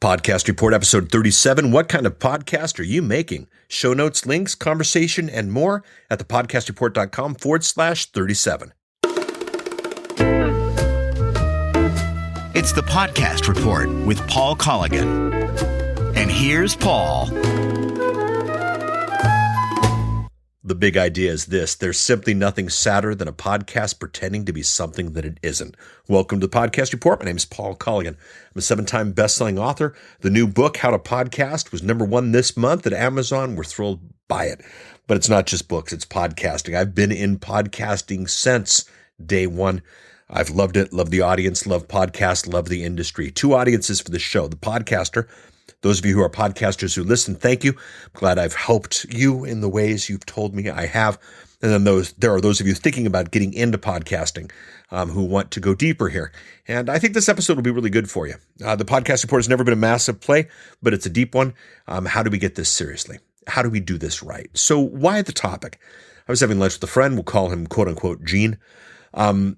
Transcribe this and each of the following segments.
Podcast Report episode 37. What kind of podcast are you making? Show notes, links, conversation, and more at thepodcastreport.com/37. It's the Podcast Report with Paul Colligan. And here's Paul. The big idea is this: there's simply nothing sadder than a podcast pretending to be something that it isn't. Welcome to the Podcast Report. My name is Paul Colligan. I'm a 7-time best-selling author. The new book, How to Podcast, was #1 this month at Amazon. We're thrilled by it. But it's not just books, it's podcasting. I've been in podcasting since day one. I've loved it, loved the audience, loved podcasts, loved the industry. Two audiences for the show: the podcaster. Those of you who are podcasters who listen, thank you. I'm glad I've helped you in the ways you've told me I have. And then there are those of you thinking about getting into podcasting who want to go deeper here. And I think this episode will be really good for you. The Podcast Report has never been a massive play, but it's a deep one. How do we get this seriously? How do we do this right? So why the topic? I was having lunch with a friend. We'll call him, quote unquote, Gene. We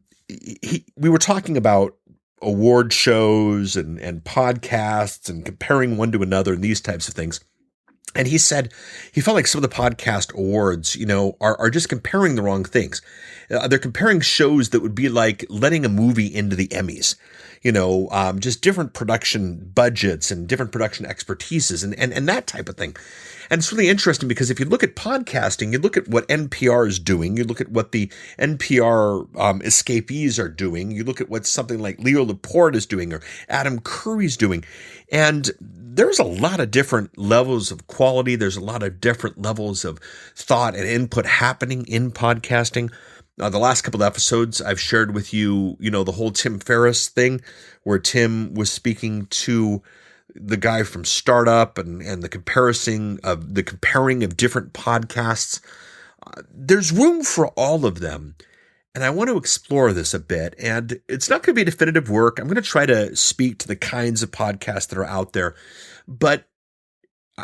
were talking about award shows and podcasts and comparing one to another and these types of things. And he said he felt like some of the podcast awards, are just comparing the wrong things. They're comparing shows that would be like letting a movie into the Emmys, just different production budgets and different production expertises and that type of thing. And it's really interesting because if you look at podcasting, you look at what NPR is doing, you look at what the NPR escapees are doing, you look at what something like Leo Laporte is doing or Adam Curry's doing, and there's a lot of different levels of quality. There's a lot of different levels of thought and input happening in podcasting. The last couple of episodes, I've shared with you, the whole Tim Ferriss thing where Tim was speaking to the guy from Startup and the comparing of different podcasts. There's room for all of them. And I want to explore this a bit. And it's not going to be definitive work. I'm going to try to speak to the kinds of podcasts that are out there. But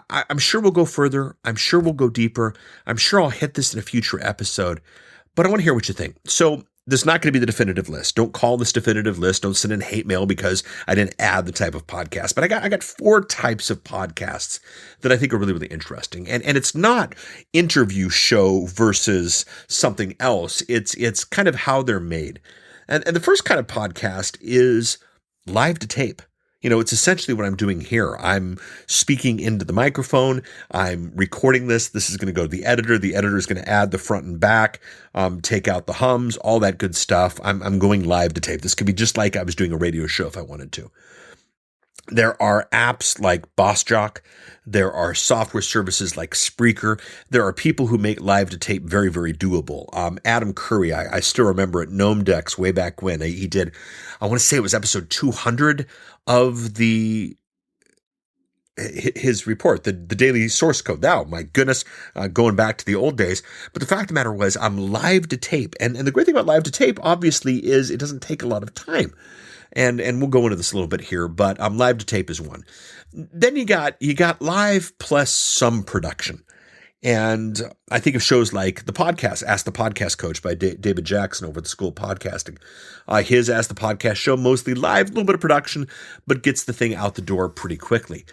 I'm sure we'll go further. I'm sure we'll go deeper. I'm sure I'll hit this in a future episode. But I want to hear what you think. So this is not going to be the definitive list. Don't call this definitive list. Don't send in hate mail because I didn't add the type of podcast. But I got 4 types of podcasts that I think are really, really interesting. And it's not interview show versus something else. It's kind of how they're made. And the first kind of podcast is live to tape. It's essentially what I'm doing here. I'm speaking into the microphone. I'm recording this. This is going to go to the editor. The editor is going to add the front and back, take out the hums, all that good stuff. I'm going live to tape. This could be just like I was doing a radio show if I wanted to. There are apps like BossJock. There are software services like Spreaker. There are people who make live to tape very, very doable. Adam Curry, I still remember at Gnomedex way back when he did, I want to say it was episode 200 of his report, the daily source code. Now, my goodness, going back to the old days. But the fact of the matter was I'm live to tape. And the great thing about live to tape, obviously, is it doesn't take a lot of time. And we'll go into this a little bit here, but live to tape is one. Then you got live plus some production. And I think of shows like the podcast, Ask the Podcast Coach by David Jackson over at the School of Podcasting. His Ask the Podcast show, mostly live, a little bit of production, but gets the thing out the door pretty quickly.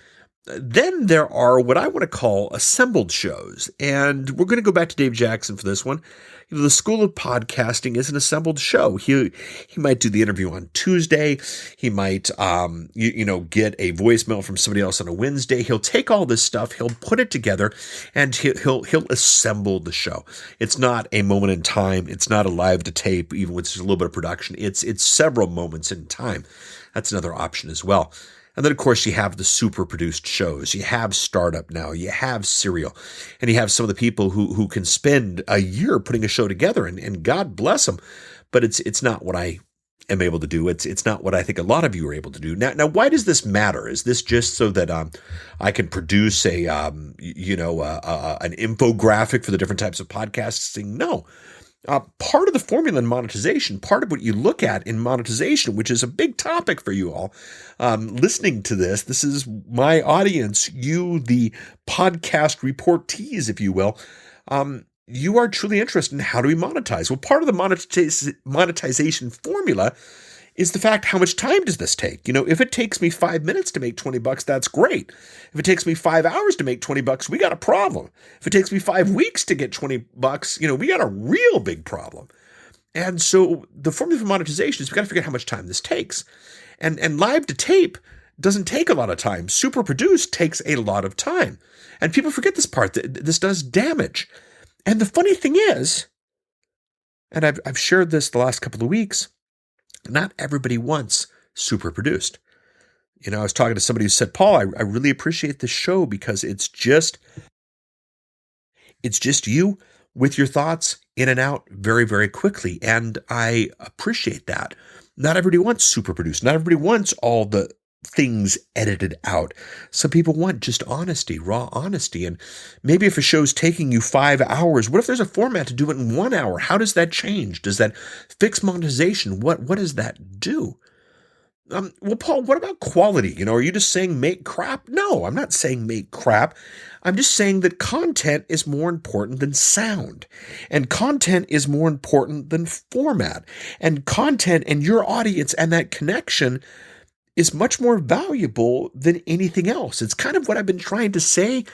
Then there are what I want to call assembled shows. And we're going to go back to Dave Jackson for this one. The School of Podcasting is an assembled show. He might do the interview on Tuesday. He might, get a voicemail from somebody else on a Wednesday. He'll take all this stuff, he'll put it together, and he'll assemble the show. It's not a moment in time. It's not a live to tape, even with just a little bit of production. It's several moments in time. That's another option as well. And then, of course, you have the super produced shows. You have Startup now. You have Serial. And you have some of the people who can spend a year putting a show together, and God bless them. But it's not what I am able to do. It's not what I think a lot of you are able to do. Now, why does this matter? Is this just so that I can produce an infographic for the different types of podcasting? No. Part of the formula in monetization, part of what you look at in monetization, which is a big topic for you all, listening to this is my audience, you, the podcast reportees, if you will. You are truly interested in how do we monetize? Well, part of the monetization formula is the fact, how much time does this take? If it takes me 5 minutes to make $20, that's great. If it takes me 5 hours to make $20, we got a problem. If it takes me 5 weeks to get $20, we got a real big problem. And so the formula for monetization is we got to figure out how much time this takes. And live to tape doesn't take a lot of time. Super produced takes a lot of time. And people forget this part. This does damage. And the funny thing is, and I've shared this the last couple of weeks, not everybody wants super produced. I was talking to somebody who said, Paul, I really appreciate this show because it's just you with your thoughts in and out very, very quickly. And I appreciate that. Not everybody wants super produced. Not everybody wants all the things edited out. Some people want just honesty, raw honesty. And maybe if a show's taking you 5 hours, what if there's a format to do it in 1 hour? How does that change? Does that fix monetization? What does that do? Well, Paul, what about quality? Are you just saying make crap? No, I'm not saying make crap. I'm just saying that content is more important than sound. And content is more important than format. And content and your audience and that connection is much more valuable than anything else. It's kind of what I've been trying to say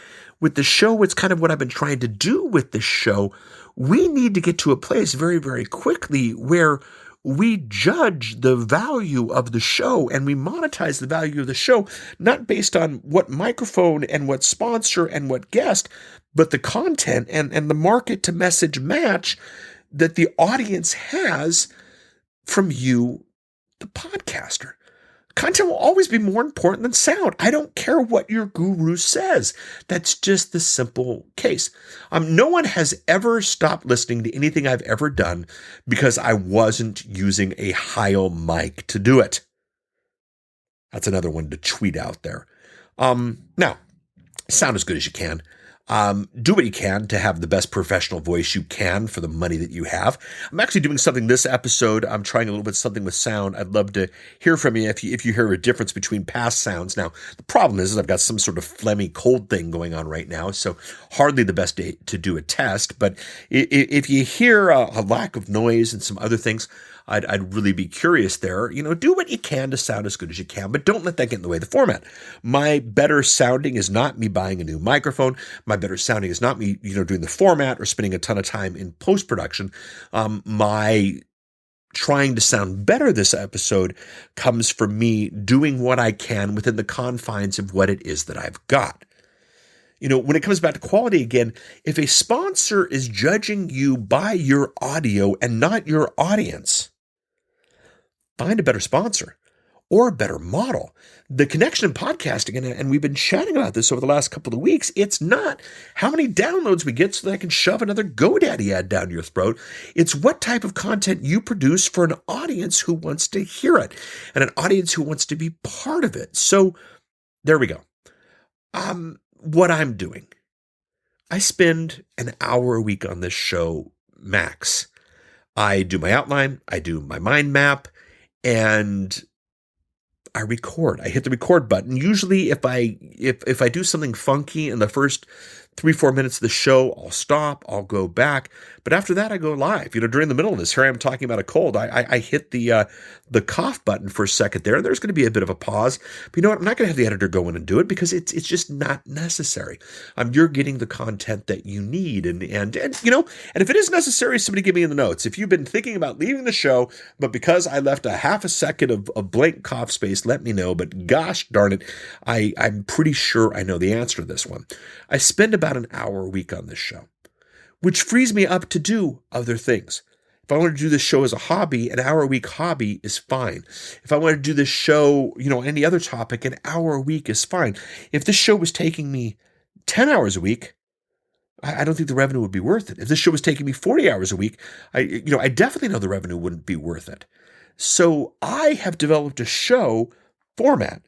with the show. It's kind of what I've been trying to do with the show. We need to get to a place very, very quickly where we judge the value of the show and we monetize the value of the show, not based on what microphone and what sponsor and what guest, but the content and the market to message match that the audience has from you, the podcaster. Content will always be more important than sound. I don't care what your guru says. That's just the simple case. No one has ever stopped listening to anything I've ever done because I wasn't using a Heil mic to do it. That's another one to tweet out there. Now, sound as good as you can. Do what you can to have the best professional voice you can for the money that you have. I'm actually doing something this episode. I'm trying a little bit something with sound. I'd love to hear from you if you hear a difference between past sounds. Now, the problem is I've got some sort of phlegmy cold thing going on right now, so hardly the best day to do a test. But if you hear a lack of noise and some other things, I'd really be curious there. Do what you can to sound as good as you can, but don't let that get in the way of the format. My better sounding is not me buying a new microphone. My better sounding is not me, doing the format or spending a ton of time in post-production. My trying to sound better this episode comes from me doing what I can within the confines of what it is that I've got. When it comes back to quality again, if a sponsor is judging you by your audio and not your audience, find a better sponsor or a better model. The connection in podcasting, and we've been chatting about this over the last couple of weeks, it's not how many downloads we get so that I can shove another GoDaddy ad down your throat. It's what type of content you produce for an audience who wants to hear it and an audience who wants to be part of it. So there we go. What I'm doing, I spend an hour a week on this show max. I do my outline, I do my mind map, and I record. I hit the record button. Usually if I do something funky in the first 3-4 minutes of the show, I'll stop, I'll go back. But after that, I go live. During the middle of this, here I am talking about a cold. I hit the cough button for a second there, and there's going to be a bit of a pause. But you know what? I'm not going to have the editor go in and do it because it's just not necessary. You're getting the content that you need, and if it is necessary, somebody give me in the notes. If you've been thinking about leaving the show, but because I left a half a second of blank cough space, let me know. But gosh darn it, I'm pretty sure I know the answer to this one. I spend about an hour a week on this show, which frees me up to do other things. If I want to do this show as a hobby, an hour a week hobby is fine. If I want to do this show, any other topic, an hour a week is fine. If this show was taking me 10 hours a week, I don't think the revenue would be worth it. If this show was taking me 40 hours a week, I definitely know the revenue wouldn't be worth it. So I have developed a show format.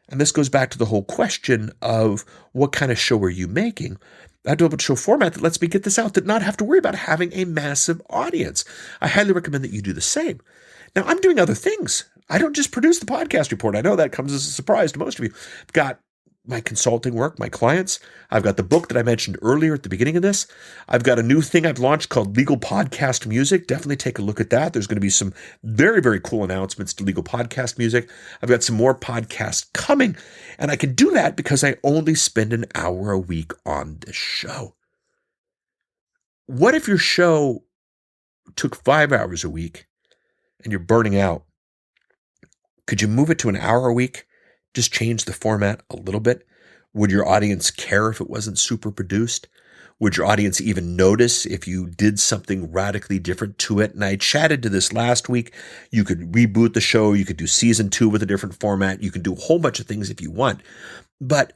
And this goes back to the whole question of what kind of show are you making? I developed a show format that lets me get this out, that not have to worry about having a massive audience. I highly recommend that you do the same. Now, I'm doing other things. I don't just produce the podcast report. I know that comes as a surprise to most of you. I've got my consulting work, my clients. I've got the book that I mentioned earlier at the beginning of this. I've got a new thing I've launched called Legal Podcast Music. Definitely take a look at that. There's going to be some very, very cool announcements to Legal Podcast Music. I've got some more podcasts coming, and I can do that because I only spend an hour a week on this show. What if your show took 5 hours a week and you're burning out? Could you move it to an hour a week? Just change the format a little bit? Would your audience care if it wasn't super produced? Would your audience even notice if you did something radically different to it? And I chatted to this last week. You could reboot the show. You could do season 2 with a different format. You can do a whole bunch of things if you want. But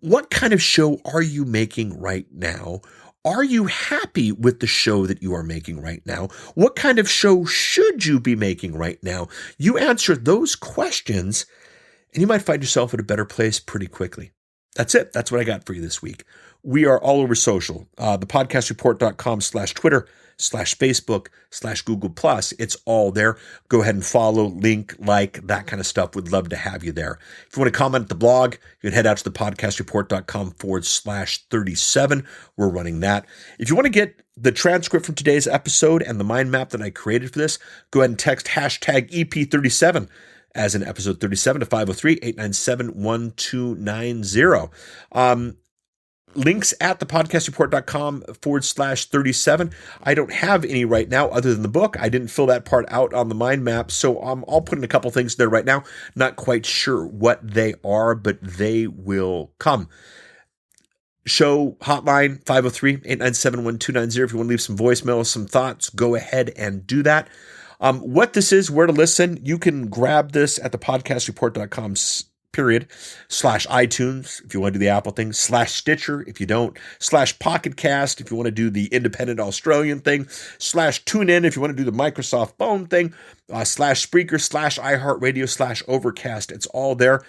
what kind of show are you making right now? Are you happy with the show that you are making right now? What kind of show should you be making right now? You answer those questions, and you might find yourself at a better place pretty quickly. That's it. That's what I got for you this week. We are all over social. thepodcastreport.com/Twitter/Facebook/Google+. It's all there. Go ahead and follow, link, like, that kind of stuff. We'd love to have you there. If you want to comment at the blog, you can head out to thepodcastreport.com/37. We're running that. If you want to get the transcript from today's episode and the mind map that I created for this, go ahead and text hashtag EP37 as in episode 37 to 503-897-1290. Links at thepodcastreport.com/37. I don't have any right now other than the book. I didn't fill that part out on the mind map, so I'll put in a couple things there right now. Not quite sure what they are, but they will come. Show hotline 503-897-1290. If you want to leave some voicemails, some thoughts, go ahead and do that. What this is, where to listen, you can grab this at thepodcastreport.com/iTunes if you want to do the Apple thing, /Stitcher if you don't, /Pocket Cast if you want to do the independent Australian thing, /TuneIn if you want to do the Microsoft phone thing, /Spreaker, /iHeartRadio, /Overcast. It's all there.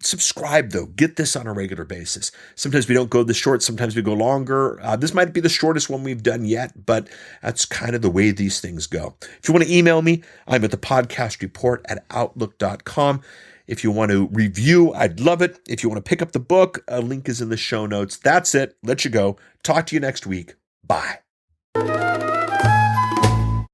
Subscribe though. Get this on a regular basis. Sometimes we don't go this short. Sometimes we go longer. This might be the shortest one we've done yet, but that's kind of the way these things go. If you want to email me, I'm at thepodcastreport@outlook.com. If you want to review, I'd love it. If you want to pick up the book, a link is in the show notes. That's it. Let you go. Talk to you next week. Bye.